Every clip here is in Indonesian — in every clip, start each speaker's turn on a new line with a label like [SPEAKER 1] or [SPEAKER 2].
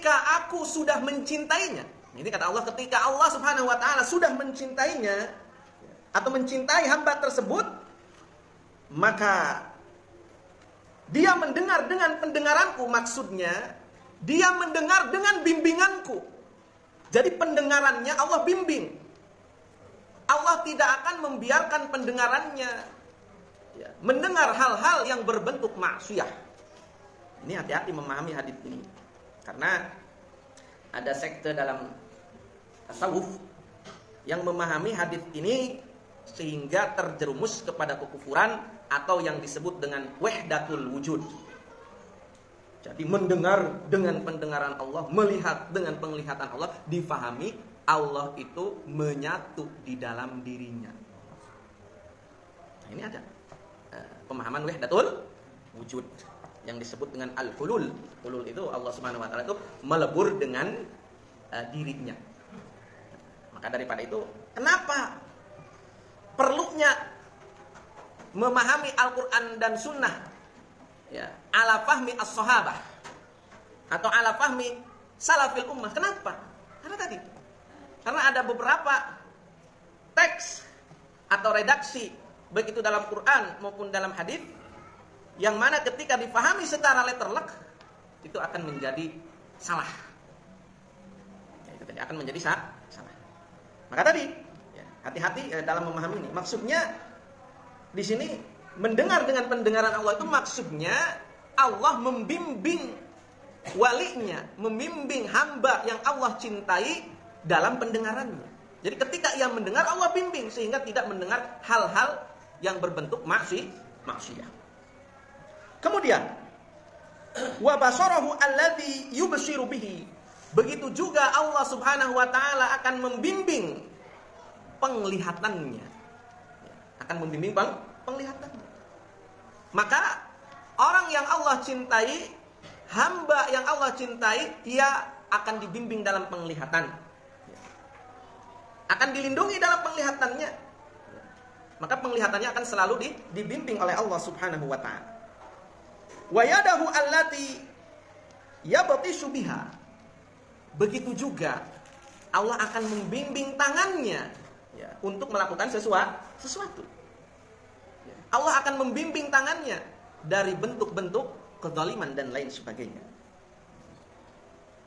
[SPEAKER 1] ketika aku sudah mencintainya. Ini kata Allah, ketika Allah Subhanahu wa taala sudah mencintainya atau mencintai hamba tersebut, maka dia mendengar dengan pendengaranku, maksudnya dia mendengar dengan bimbinganku. Jadi pendengarannya Allah bimbing. Allah tidak akan membiarkan pendengarannya mendengar hal-hal yang berbentuk maksiat. Ini hati-hati memahami hadis ini. Karena ada sekte dalam tasawuf yang memahami hadis ini sehingga terjerumus kepada kekufuran atau yang disebut dengan wahdatul wujud. Jadi mendengar dengan pendengaran Allah, melihat dengan penglihatan Allah, difahami Allah itu menyatu di dalam dirinya. Nah, ini ada pemahaman wahdatul wujud yang disebut dengan al-hulul. Hulul itu Allah Subhanahu wa taala itu melebur dengan dirinya. Maka daripada itu, kenapa perlunya memahami Al-Qur'an dan Sunnah ala fahmi as-sahabah atau ala fahmi salafil ummah? Kenapa? Karena ada beberapa teks atau redaksi baik itu dalam Quran maupun dalam hadis yang mana ketika difahami secara letterlek itu akan menjadi salah. Itu tadi akan menjadi salah. Maka tadi hati-hati dalam memahami ini. Maksudnya di sini mendengar dengan pendengaran Allah itu maksudnya Allah membimbing walinya, membimbing hamba yang Allah cintai dalam pendengarannya. Jadi ketika ia mendengar, Allah bimbing sehingga tidak mendengar hal-hal yang berbentuk maksiat. Kemudian wa basarahu alladhi yubshiru bihi. Begitu juga Allah Subhanahu wa taala akan membimbing penglihatannya. Akan membimbing penglihatannya. Maka orang yang Allah cintai, hamba yang Allah cintai, ia akan dibimbing dalam penglihatan. Akan dilindungi dalam penglihatannya. Maka penglihatannya akan selalu dibimbing oleh Allah Subhanahu wa taala. Wa yadahu allati yabtishu biha. Begitu juga Allah akan membimbing tangannya untuk melakukan sesuatu. Allah akan membimbing tangannya dari bentuk-bentuk kezaliman dan lain sebagainya.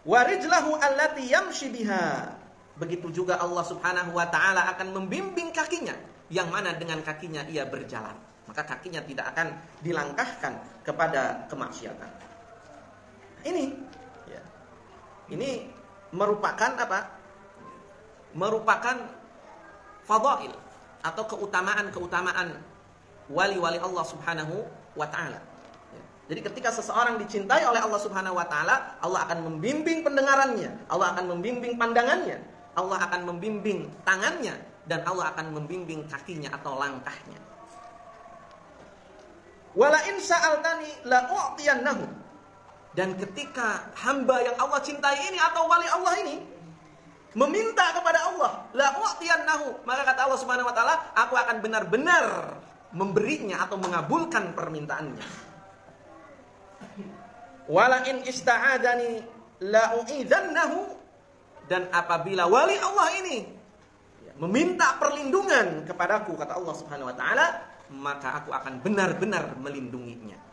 [SPEAKER 1] Wa rijlahu allati yamshi biha. Begitu juga Allah Subhanahu wa taala akan membimbing kakinya yang mana dengan kakinya ia berjalan. Maka kakinya tidak akan dilangkahkan kepada kemaksiatan. Ini merupakan apa? Merupakan fadail atau keutamaan-keutamaan wali-wali Allah Subhanahu wa taala. Jadi ketika seseorang dicintai oleh Allah Subhanahu wa taala, Allah akan membimbing pendengarannya, Allah akan membimbing pandangannya, Allah akan membimbing tangannya, dan Allah akan membimbing kakinya atau langkahnya. Wala in sa'altani la u'tiyannahu. Dan ketika hamba yang Allah cintai ini atau wali Allah ini meminta kepada Allah, la u'tiyannahu, maka kata Allah Subhanahu wa taala, aku akan benar-benar memberinya atau mengabulkan permintaannya. Wala in ista'adani la u'idzannahu. Dan apabila wali Allah ini meminta perlindungan kepadaku, kata Allah Subhanahu wa taala, maka aku akan benar-benar melindunginya.